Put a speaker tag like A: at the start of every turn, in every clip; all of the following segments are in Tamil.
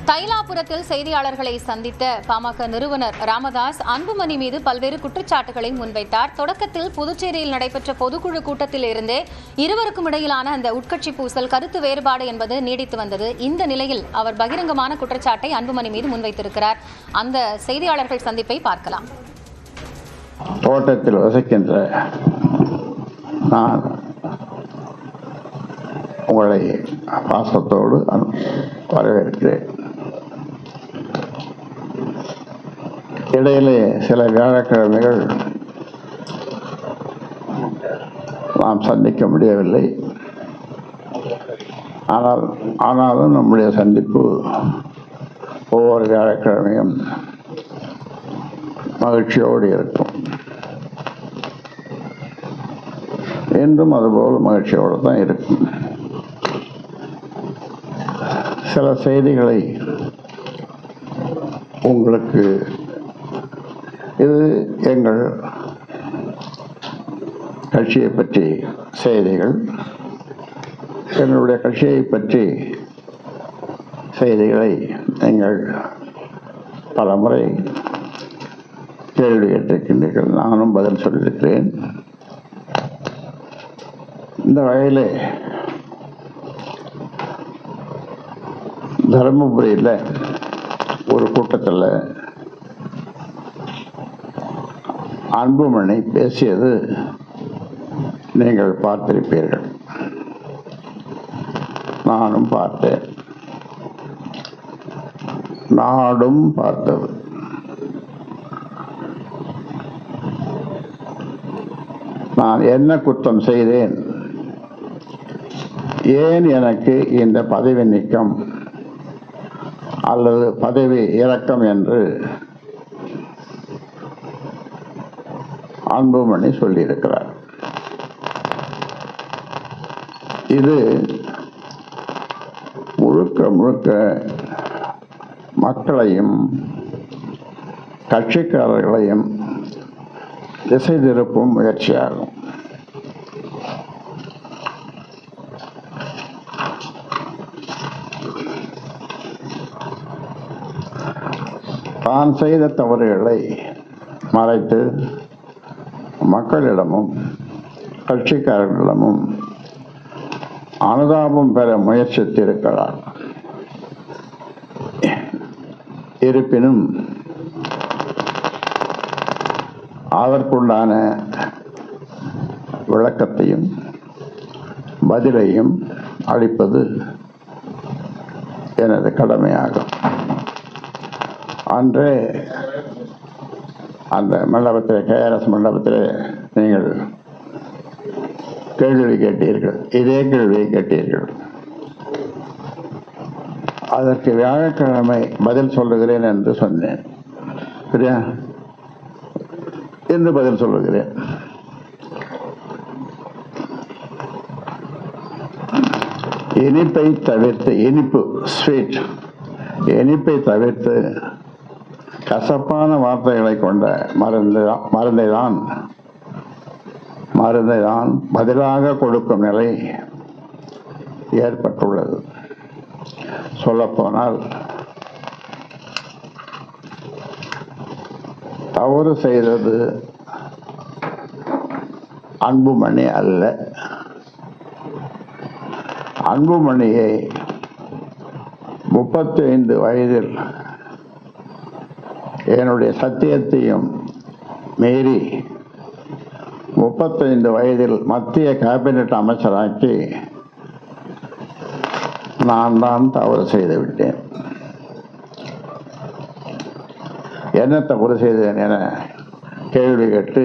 A: தைலாபுரத்தில் செய்தியாளர்களை சந்தித்த பாமக நிறுவனர் ராமதாஸ் அன்புமணி மீது பல்வேறு குற்றச்சாட்டுகளை முன்வைத்தார். தொடக்கத்தில் புதுச்சேரியில் நடைபெற்ற பொதுக்குழு கூட்டத்தில் இருந்தே இருவருக்கும் இடையிலான அந்த உட்கட்சி பூசல், கருத்து வேறுபாடு என்பது நீடித்து வந்தது. இந்த நிலையில் அவர் பகிரங்கமான குற்றச்சாட்டை அன்புமணி மீது முன்வைத்திருக்கிறார். அந்த செய்தியாளர்கள் சந்திப்பை பார்க்கலாம்.
B: தோட்டத்தில் வசிக்கின்ற நான் உங்களை பாசத்தோடு வரவேற்கிறேன். இடையிலே சில வியாழக்கிழமைகள் நாம் சந்திக்க முடியவில்லை. ஆனாலும் நம்முடைய சந்திப்பு ஒவ்வொரு வியாழக்கிழமையும் மகிழ்ச்சியோடு இருக்கும். என்றும் அதுபோல் மகிழ்ச்சியோடு தான் இருக்கும். சில செய்திகளை உங்களுக்கு, இது எங்கள் கட்சியை பற்றி செய்திகள், எங்களுடைய கட்சியை பற்றி செய்திகளை நீங்கள் பல முறை கேள்வி கேட்டிருக்கின்றீர்கள். நானும் பதில் சொல்லியிருக்கிறேன். இந்த வகையில் தருமபுரியில் ஒரு கூட்டத்தில் அன்புமணி பேசியது நீங்கள் பார்த்திருப்பீர்கள். நானும் பார்த்தேன், நாடும் பார்த்தது. நான் என்ன குற்றம் செய்தேன், ஏன் எனக்கு இந்த பதவி நீக்கம் அல்லது பதவி இறக்கம் என்று அன்புமணி சொல்லியிருக்கிறார். இது முழுக்க முழுக்க மக்களையும் கட்சிக்காரர்களையும் திசை திருப்பும் முயற்சியாகும். தான் செய்த தவறுகளை மறைத்து மக்களிடமும் கட்சிக்காரர்களிடமும் அனுதாபம் பெற முயற்சித்திருக்கிறார். இருப்பினும் அதற்குண்டான விளக்கத்தையும் பதிலையும் அளிப்பது எனது கடமையாகும். அன்றே அந்த மண்டபத்தில், KRS மண்டபத்தில் நீங்கள் கேள்வி கேட்டீர்கள், இதே கேள்வியை கேட்டீர்கள். அதற்கு வியாழக்கிழமை பதில் சொல்லுகிறேன் என்று சொன்னேன். சரியா? என்று பதில் சொல்லுகிறேன். இனிப்பை தவிர்த்து, இனிப்பு ஸ்வீட், இனிப்பை தவிர்த்து கசப்பான வார்த்தைகளை கொண்ட மருந்தை தான் பதிலாக கொடுக்கும் நிலை ஏற்பட்டுள்ளது. சொல்லப்போனால் தவறு செய்தது அன்புமணி அல்ல. அன்புமணியை 35 வயதில் என்னுடைய சத்தியத்தையும் மீறி 35 வயதில் மத்திய கேபினட் அமைச்சராக்கி நான் தான் தவறு செய்து விட்டேன். என்ன தவறு செய்தேன் என கேள்வி கேட்டு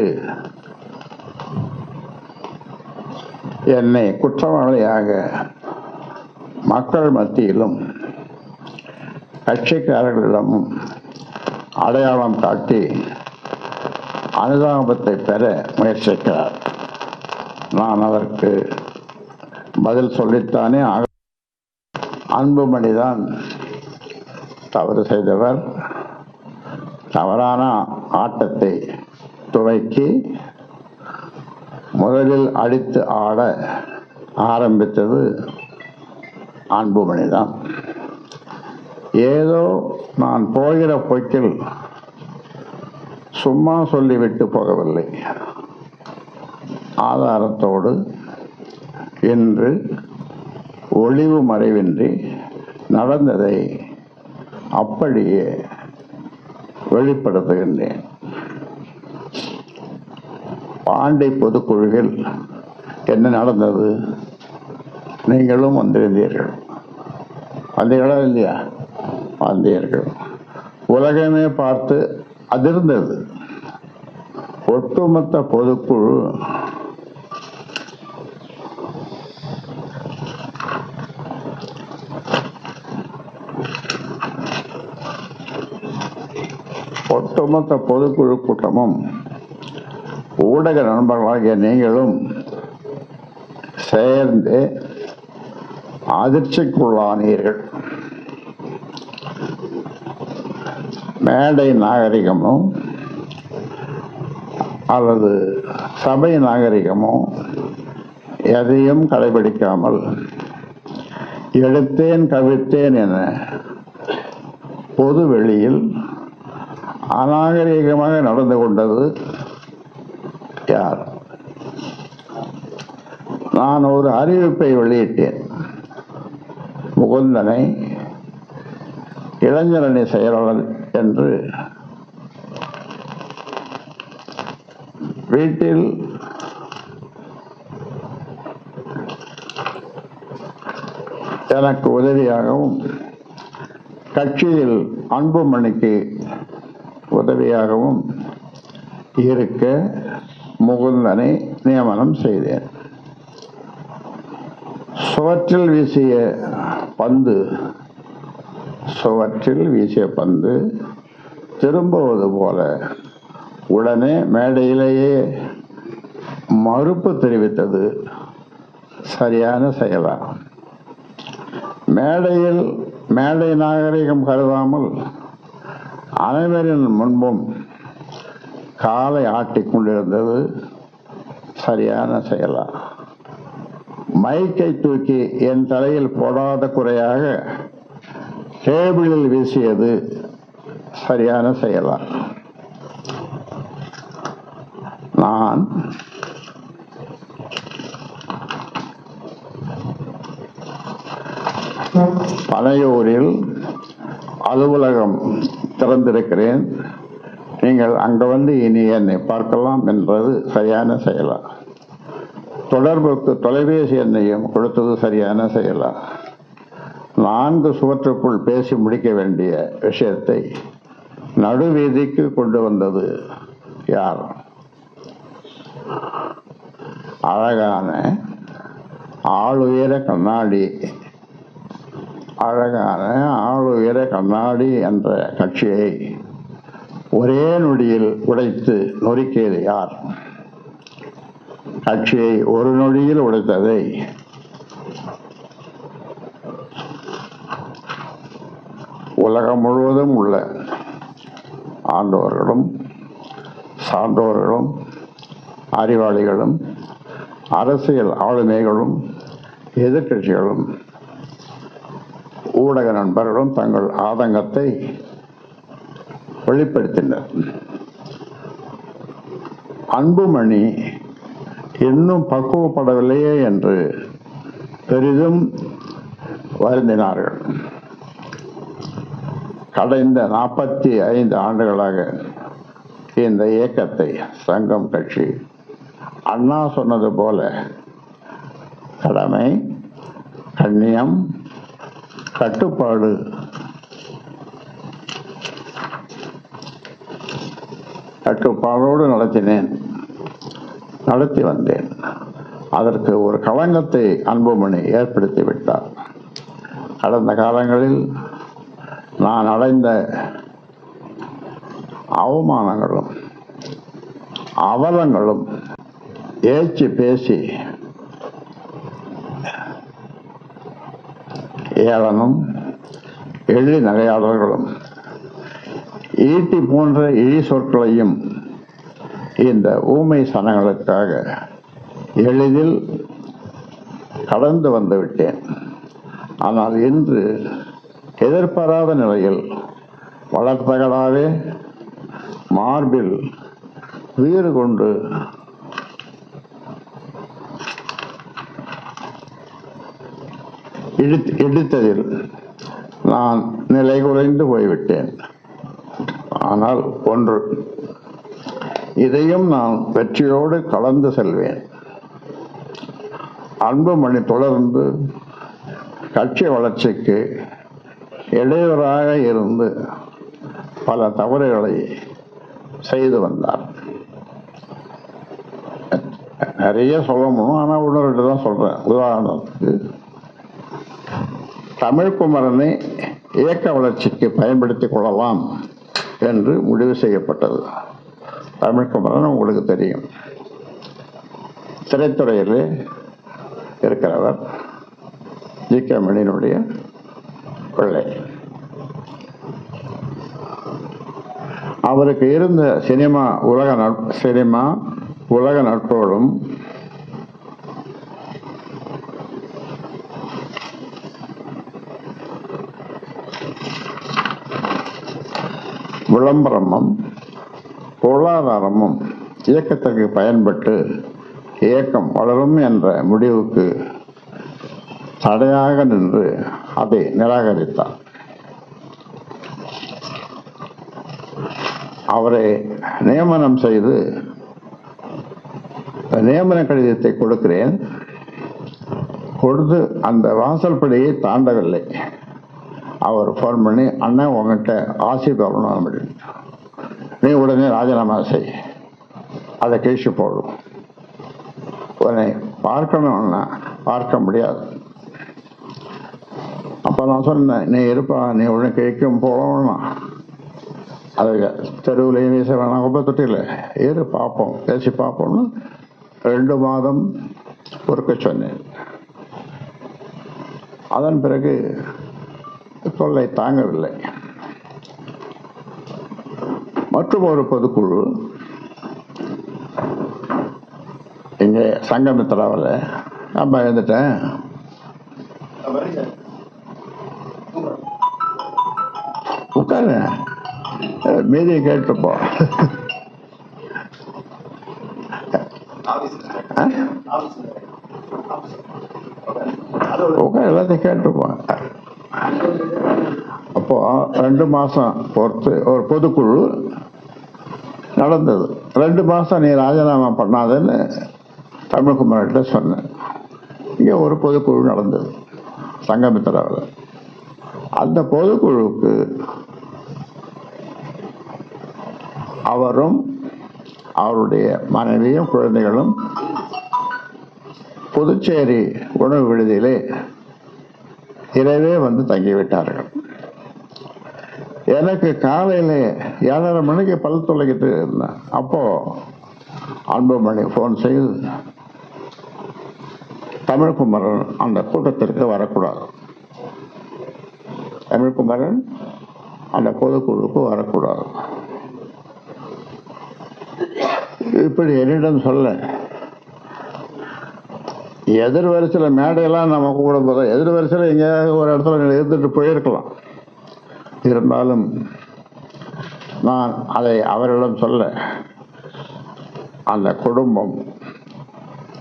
B: என்னை குற்றவாளியாக மக்கள் மத்தியிலும் கட்சிக்காரர்களிடமும் அடையாளம் காட்டி அனுதாபத்தை பெற முயற்சிக்கிறார். நான் அதற்கு பதில் சொல்லித்தானே ஆக. அன்புமணிதான் தவறு செய்தவர். தவறான ஆட்டத்தை துவக்கி முதலில் அடித்து ஆட ஆரம்பித்தது அன்புமணிதான். ஏதோ நான் போகிற போக்கில் சும்மா சொல்லிவிட்டு போகவில்லை. ஆதாரத்தோடு இன்று ஒளிவு மறைவின்றி நடந்ததை அப்படியே வெளிப்படுத்துகின்றேன். பாண்டி பொதுக்குழுவில் என்ன நடந்தது? நீங்களும் வந்திருந்தீர்கள். வந்தீர்களா இல்லையா? வந்தீர்கள். உலகமே பார்த்து அதிர்ந்தது. ஒட்டுமொத்த பொதுக்குழு பொதுக்குழு கூட்டமும் ஊடக நண்பர்களாகிய நீங்களும் சேர்ந்து அதிர்ச்சிக்குள்ளானீர்கள். மேடை நாகரிகமோ அல்லது சபை நாகரிகமோ எதையும் கடைபிடிக்காமல் எடுத்தேன் கவிழ்த்தேன் என பொது வெளியில் அநாகரிகமாக நடந்து கொண்டது யார்? நான் ஒரு அறிவிப்பை வெளியிட்டேன். முகுந்தனை இளைஞரணி செயலாளர் என்று வீட்டில் எனக்கு உதவியாகவும் கட்சியில் அன்புமணிக்கு உதவியாகவும் இருக்க முகுந்தனை நியமனம் செய்தேன். சுவற்றில் வீசிய பந்து திரும்புவது போல உடனே மேடையிலேயே மறுப்பு தெரிவித்தது சரியான செயலா? மேடை நாகரிகம் கருதாமல் அனைவரின் முன்பும் காலை ஆட்டிக் கொண்டிருந்தது சரியான செயலா? மைக்கை தூக்கி என் தலையில் போடாத குறையாக டேபிளில் வீசியது சரியான செயலா? நான் பனையூரில் அலுவலகம் திறந்திருக்கிறேன், நீங்கள் அங்க வந்து இனி என்னை பார்க்கலாம் என்றது சரியான செயலா? தொடர்புக்கு தொலைபேசி எண்ணையும் கொடுத்தது சரியான செயலா? 4 சுவற்றுக்குள் பேசி முடிக்க வேண்டிய விஷயத்தை நடுவீதிக்கு கொண்டு வந்தது யார்? அழகான ஆளுயர கண்ணாடி என்ற கட்சியை ஒரே நொடியில் உடைத்து நொறுக்கியது யார்? கட்சியை ஒரு நொடியில் உடைத்ததை உலகம் முழுவதும் உள்ள ஆண்டோர்களும் சான்றோர்களும் அறிவாளிகளும் அரசியல் ஆளுமைகளும் எதிர்கட்சிகளும் ஊடக நண்பர்களும் தங்கள் ஆதங்கத்தை வெளிப்படுத்தினர். அன்புமணி இன்னும் பக்குவப்படவில்லையே என்று பெரிதும் வருந்தினார்கள். கடந்த 45 ஆண்டுகளாக இந்த இயக்கத்தை சங்கம் கட்சி அண்ணா சொன்னது போல கடமை, கண்ணியம், கட்டுப்பாடோடு நடத்தி வந்தேன். அதற்கு ஒரு களங்கத்தை அன்புமணி ஏற்படுத்தி விட்டார். கடந்த காலங்களில் நான் அடைந்த அவமானங்களும் அவலங்களும் ஏச்சி பேசி ஏளனும் எள்ளி நகையாளர்களும் ஈட்டி போன்ற இழி சொற்களையும் இந்த ஊமை சனங்களுக்காக எளிதில் கடந்து வந்து விட்டேன். ஆனால் இன்று எதிர்பாராத நிலையில் வளர்த்தகளாவே மார்பில் வீறு கொண்டு இடித்ததில் நான் நிலை குலைந்து போய்விட்டேன். ஆனால் ஒன்று, இதையும் நான் வெற்றியோடு கலந்து செல்வேன். அன்புமணி தொடர்ந்து கட்சி வளர்ச்சிக்கு இடையூறாக இருந்து பல தவறுகளை செய்து வந்தார். நிறைய சொல்ல முடியும், ஆனால் ஒன்று ரெண்டு தான் சொல்றேன். உதாரணத்துக்கு, தமிழ்குமரனை இயக்க வளர்ச்சிக்கு பயன்படுத்திக் கொள்ளலாம் என்று முடிவு செய்யப்பட்டது. தமிழ்குமரன் உங்களுக்கு தெரியும், திரைத்துறையில் இருக்கிறவர், ஜி.கே. மணியினுடைய பிள்ளை. அவருக்கு இருந்த உலக நட்போடும் விளம்பரமும் பொருளாதாரமும் இயக்கத்திற்கு பயன்பட்டு இயக்கம் வளரும் என்ற முடிவுக்கு தடையாக நின்று அதை நிராகரித்தார். அவரை நியமனம் செய்து நியமன கடிதத்தை கொடுக்கிறேன், கொடுத்து அந்த வாசல்படியை தாண்டவில்லை. அவர் ஃபோன் பண்ணி, அண்ணன் உங்ககிட்ட ஆசி பெறணும் அப்படின்னு, நீ உடனே ராஜினாமா செய், அதை கழிச்சு போடும், உன்னை பார்க்கணும்னா பார்க்க முடியாது. அப்போ நான் சொன்னேன், நீ இருப்பா, நீ உடனே கேட்கும் போகணும்னா அது தெருவுலையும் வீச வேணாம், குப்பை தொட்டியில் ஏறு பார்ப்போம், பேசி பார்ப்போம்னு 2 மாதம் பொறுக்க சொன்னேன். அதன் பிறகு தொல்லை தாங்கவில்லை. மற்றும் ஒரு பொதுக்குழு இங்கே சங்கமித்ராவில், நான் எழுந்துட்டேன், உட்காரு, மீதியை கேட்டுப்போம், எல்லாத்தையும் கேட்டுப்போம். அப்போ 2 மாசம் பொறுத்து ஒரு பொதுக்குழு நடந்தது. 2 மாசம் நீ ராஜினாமா பண்ணாதன்னு தமிழ்குமரன்கிட்ட சொன்னேன். இங்கே ஒரு பொதுக்குழு நடந்தது சங்கமித்ராவில். அந்த பொதுக்குழுவுக்கு அவரும் அவருடைய மனைவியும் குழந்தைகளும் புதுச்சேரி உணவு விடுதியிலே இரவே வந்து தங்கிவிட்டார்கள். எனக்கு காலையில் 7:30 மணிக்கு பல் துளைக்கிட்டு இருந்தேன். அப்போ அன்புமணி ஃபோன் செய்து, தமிழ்குமரன் அந்த கூட்டத்திற்கு வரக்கூடாது, தமிழ்குமரன் அந்த பொதுக்குழுவுக்கு வரக்கூடாது, இப்படி என்னிடம் சொல்ல. எதிர் வரிசையில் மேடையெல்லாம் நம்ம கூட போதும், எதிர் வரிசையில் எங்கேயாவது ஒரு இடத்துல இருந்துட்டு போயிருக்கலாம். இருந்தாலும் நான் அதை அவரிடம் சொல்ல, அந்த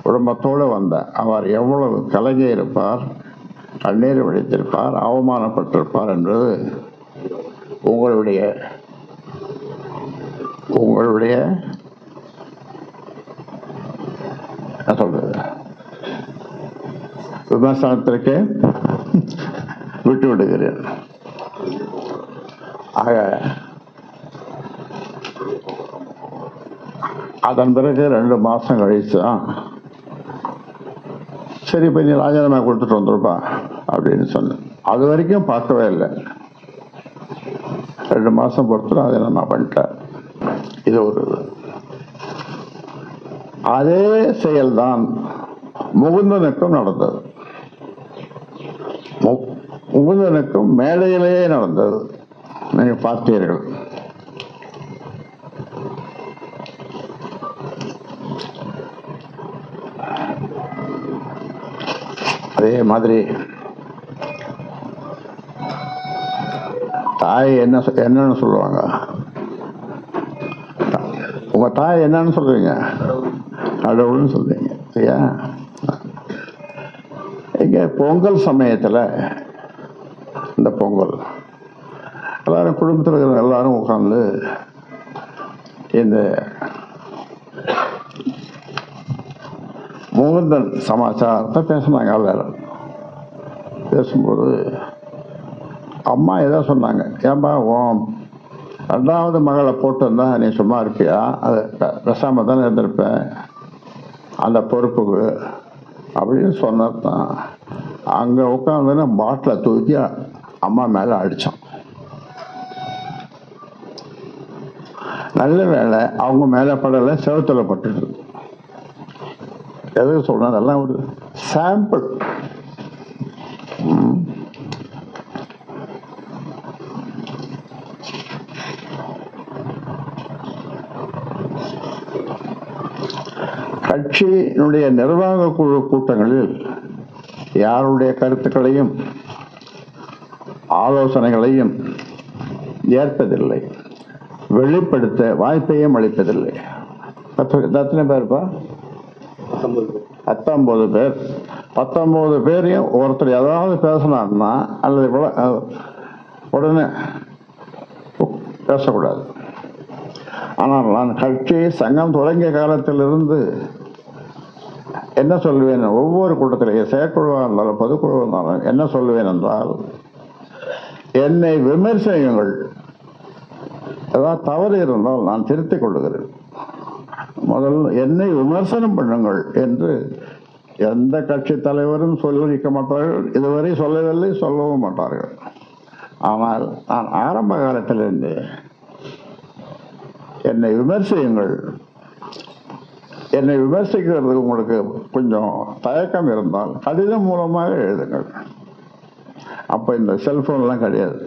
B: குடும்பத்தோடு வந்த அவர் எவ்வளவு கலங்கி இருப்பார், கண்ணீர் வடித்திருப்பார், அவமானப்பட்டிருப்பார் என்பது உங்களுடைய என்ன சொல்றது, விமர்சனத்திற்கு விட்டு விடுகிறேன். ஆக அதன் பிறகு 2 மாசம் கழிச்சு சரி இப்போ நீ ராஜினாமா கொடுத்துட்டு வந்துருப்பா அப்படின்னு சொன்னேன். அது வரைக்கும் பார்க்கவே இல்லை. 2 மாசம் பொறுத்து ராஜினாமா பண்ணிட்டேன். இது ஒரு அதே செயல்தான் முகுந்தனுக்கும் நடந்தது. முகுந்தனுக்கும் மேடையிலேயே நடந்தது, நீங்க பார்த்தீர்கள். அதே மாதிரி தாய் என்னன்னு சொல்லுவாங்க? உங்க தாய் என்னன்னு சொல்றீங்க? கடவுள்னு சொல்றீங்க. சரியா? இங்க பொங்கல் சமயத்துல, இந்த பொங்கல் எல்லாரும் குடும்பத்தில் இருக்கிற எல்லாரும் உட்கார்ந்து இந்த முகுந்தன் சமாச்சாரத்தை பேசினாங்க. எல்லாரும் பேசும்போது அம்மா ஏதோ சொன்னாங்க, ஏன்பா உன் 2வது மகளை போட்டு இருந்தா நீ சும்மா இருப்பியா? அது பேசாம தானே இருந்திருப்ப அந்த பொறுப்புக்கு அப்படின்னு சொன்னதான் அங்க உட்காந்து பாட்டில தூக்கி அம்மா மேல அடிச்சான். நல்ல வேலை அவங்க மேல படல, செவத்துல பட்டுட்டு. எதுக்கு சொல்றேன்? அதெல்லாம் ஒரு சாம்பிள். கட்சியினுடைய நிர்வாக குழு கூட்டங்களில் யாருடைய கருத்துக்களையும் ஆலோசனைகளையும் ஏற்பதில்லை, வெளிப்படுத்த வாய்ப்பையும் அளிப்பதில்லை. எத்தனை பேருப்பா? 19 பேர். 19 பேரையும் ஒருத்தர் ஏதாவது பேசினார்னா அல்லது உடனே பேசக்கூடாது. ஆனால் நான் கட்சி சங்கம் தொடங்கிய காலத்திலிருந்து என்ன சொல்லுவேன், ஒவ்வொரு கூட்டத்திலேயே செயற்குழுவாக இருந்தாலும் பொதுக்குழுவாக இருந்தாலும் என்ன சொல்லுவேன் என்றால், என்னை விமர்சனங்கள் ஏதாவது தவறு இருந்தால் நான் திருத்திக் கொள்ளுகிறேன். முதல்ல என்னை விமர்சனம் பண்ணுங்கள் என்று எந்த கட்சி தலைவரும் சொல்லிக்க மாட்டார்கள். இதுவரை சொல்லவில்லை, சொல்லவும் மாட்டார்கள். ஆனால் நான் ஆரம்ப காலத்திலிருந்து என்னை விமர்சியுங்கள், என்னை விமர்சிக்கிறதுக்கு உங்களுக்கு கொஞ்சம் தயக்கம் இருந்தால் கடிதம் மூலமாக எழுதுங்கள். அப்போ இந்த செல்போன்லாம் கிடையாது.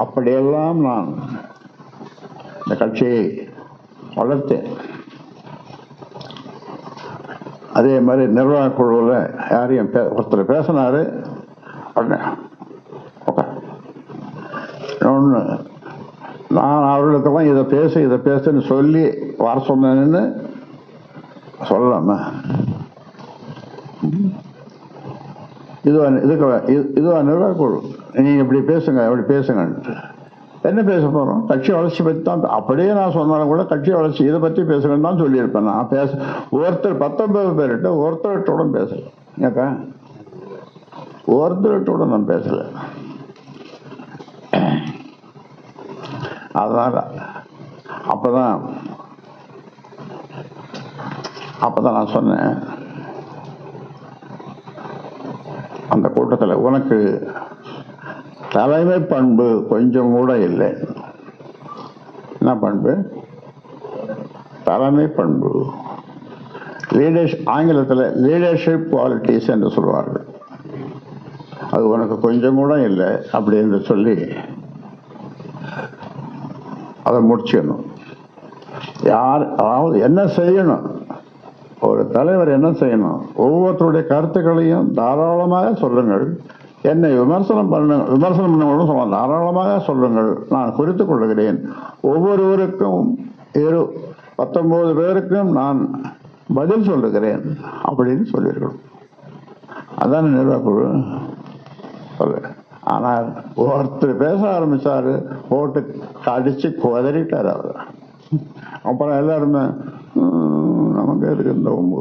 B: அப்படியெல்லாம் நான் இந்த கட்சியை வளர்த்தேன். அதே மாதிரி நிர்வாக குழுவில் யாரையும் ஒருத்தர் பேசினாரு, உடனே ஒன்று நான் அவர்களுக்கெல்லாம் இதை பேசுன்னு சொல்லி வர சொன்னேன்னு சொல்லலாமா? இதுவா நிர்வாக குழு? நீங்க இப்படி பேசுங்க, எப்படி பேசுங்க. என்ன பேச போறோம்? கட்சி வளர்ச்சி பற்றி தான். அப்படியே நான் சொன்னாலும் கூட கட்சி வளர்ச்சி இதை பற்றி பேசுங்கன்னு தான் சொல்லியிருப்பேன். நான் ஒருத்தர் 19 பேர்கிட்ட ஒருத்தர்கிட்ட பேசல. ஏக்கா ஒருத்தர்கிட்ட நான் பேசல. அதனால அப்பதான் நான் சொன்னேன் அந்த கூட்டத்தில், உனக்கு தலைமை பண்பு கொஞ்சம் கூட இல்லை. என்ன பண்பு? தலைமை பண்பு. ஆங்கிலத்தில் லீடர்ஷிப் குவாலிட்டிஸ் என்று சொல்வார்கள். அது உனக்கு கொஞ்சம் கூட இல்லை அப்படி என்று சொல்லி அதை முடிச்சிடணும். அதாவது என்ன செய்யணும், ஒரு தலைவர் என்ன செய்யணும், ஒவ்வொருத்தருடைய கருத்துக்களையும் தாராளமாக சொல்லுங்கள். என்னை விமர்சனம் பண்ண சொல்ல தாராளமாக சொல்லுங்கள், நான் குறித்துக் கொள்ளுகிறேன். ஒவ்வொருவருக்கும் 19 பேருக்கும் நான் பதில் சொல்லுகிறேன் அப்படின்னு சொல்லியிருக்கணும். அதான நிர்வாக குழு சொல்லு. ஆனால் ஒருத்தர் பேச ஆரம்பிச்சாரு, போட்டு கடிச்சு குதறிட்டார் அவர். அப்புறம் எல்லாருமே நமக்கு எதுக்கு இந்த ஒம்பு,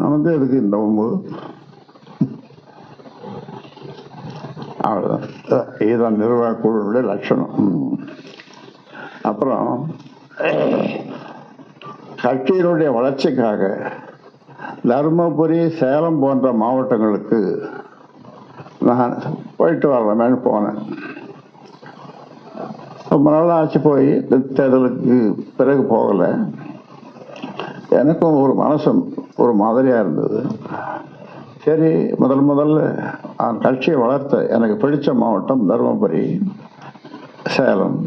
B: நமக்கு எதுக்கு இந்த ஒம்பு, அவ்வளோதான். இதுதான் நிர்வாக குழுவுடைய லட்சணம். அப்புறம் கட்சியினுடைய வளர்ச்சிக்காக தருமபுரி, சேலம் போன்ற மாவட்டங்களுக்கு நான் போயிட்டு வரலாமேன்னு போனேன். ரொம்ப நாள் ஆச்சு போய், தேர்தலுக்கு பிறகு போகலை. எனக்கும் ஒரு மாதிரியாக இருந்தது. சரி, முதல்ல நான் கட்சியை வளர்த்த எனக்கு பிடிச்ச மாவட்டம் தருமபுரி, சேலம்.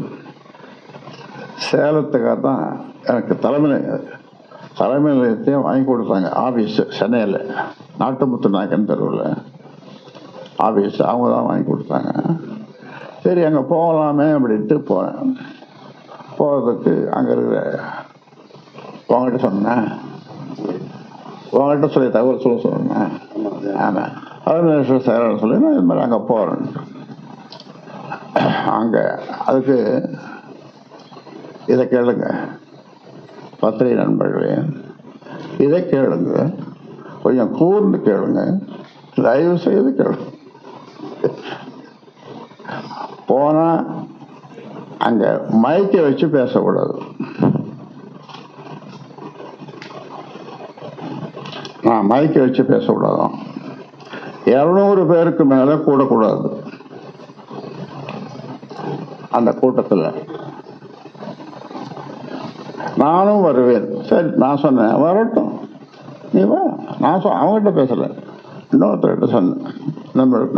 B: சேலத்துக்காக தான் எனக்கு தலைமை நிலையத்தையும் வாங்கி கொடுத்தாங்க. ஆஃபீஸ் சென்னையில் நாட்டுமுத்து நாயக்கன் தெருவில். ஆஃபீஸ் அவங்க தான் வாங்கி கொடுத்தாங்க. சரி அங்கே போகலாமே அப்படின்ட்டு போனேன். போகிறதுக்கு அங்கே இருக்கிற உங்ககிட்ட சொன்னேன், உங்ககிட்ட சொல்லி தகவல் சொன்னேன். ஆமாம், அருணேஸ்வரர் சேரன் சொல்லி நான் இது மாதிரி அங்கே போகிறேன். அங்கே அதுக்கு இதை கேளுங்க பத்திரிகை நண்பர்களே, இதை கேளுங்க, கொஞ்சம் கூர்ந்து கேளுங்க, தயவு செய்து கேளுங்க. போனா அங்க மைக்கை வச்சு பேசக்கூடாது. நான் மைக்கை வச்சு பேசக்கூடாது. 200 பேருக்கு மேல கூடக்கூடாது அந்த கூட்டத்தில். நானும் வருவேன். சரி நான் சொன்னேன் வரட்டும், நீ வா. நான் அவங்ககிட்ட பேசல, இன்னொருத்தர்கிட்ட சொன்னேன்,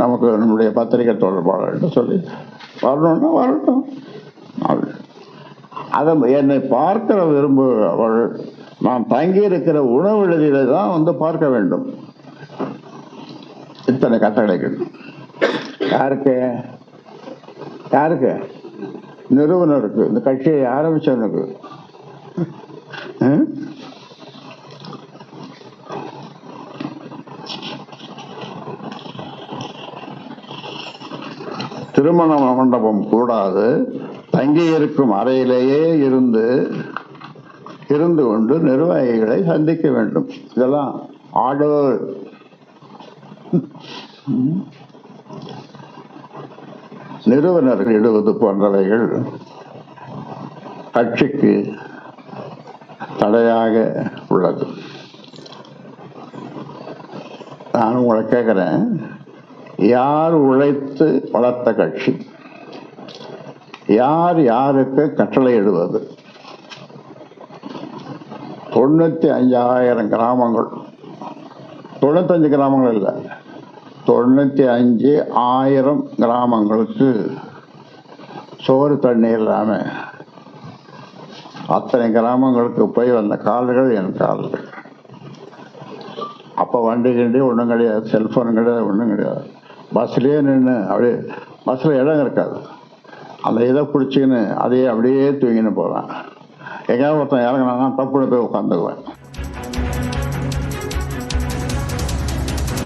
B: நமக்கு நம்முடைய பத்திரிகை தொடர்பாளர்கிட்ட சொல்லி வரணும்னா வரட்டும். அதை என்னை பார்க்கிற விரும்புகிறவள் நான் தங்கி இருக்கிற உணவு விடுதியில தான் வந்து பார்க்க வேண்டும். இத்தனை கட்டளைகள் யாருக்கு? யாருக்கு? நிறுவனருக்கு, இந்த கட்சியை ஆரம்பிச்சவனுக்கு. திருமண மண்டபம் கூடாது, தங்கி இருக்கும் அறையிலேயே இருந்து கொண்டு நிர்வாகிகளை சந்திக்க வேண்டும். இதெல்லாம் ஆர்டர். நிறுவனர்கள் இடுவது போன்றவைகள் கட்சிக்கு தடையாக உள்ளது. நான் உங்களை கேட்கிறேன், யார் உழைத்து வளர்த்த கட்சி? யார் யாருக்கு கட்டளை இடுவது? 95,000 கிராமங்கள், 95 கிராமங்கள் இல்லை, 95,000 கிராமங்களுக்கு சோறு தண்ணீர் இல்லாம அத்தனை கிராமங்களுக்கு போய் வந்த கால்கள் என் கால்கள். அப்போ வண்டி கிண்டி ஒன்றும் கிடையாது, செல்போன் கிடையாது, ஒன்றும் கிடையாது. பஸ்லேயே நின்று அப்படியே, பஸ்ஸில் இடம் இருக்காது, அந்த இதை பிடிச்சிக்கின்னு அதையே அப்படியே தூங்கின்னு போவேன். எங்கேயாவது ஒருத்தன் இறங்கினாங்கன்னா தப்புன்னு போய் உட்காந்துக்குவேன்.